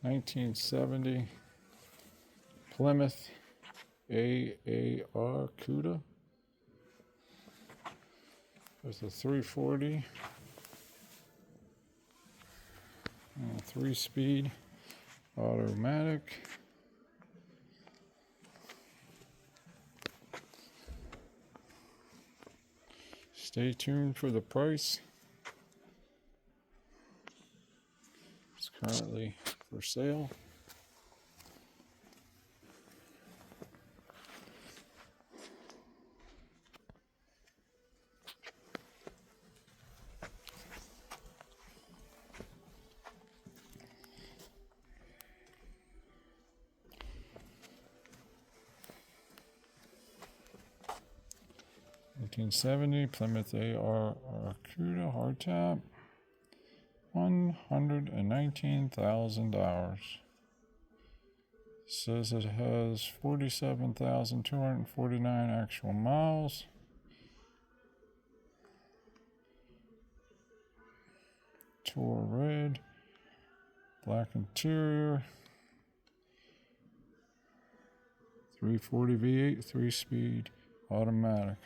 1970 Plymouth AAR Cuda with a 340 and a 3-speed automatic. Stay tuned for the price. It's currently for sale. $1970 Plymouth AAR Cuda hardtop, $119,000. Says it has 47,249 actual miles. Tour red, black interior, 340 V8, 3-speed automatic.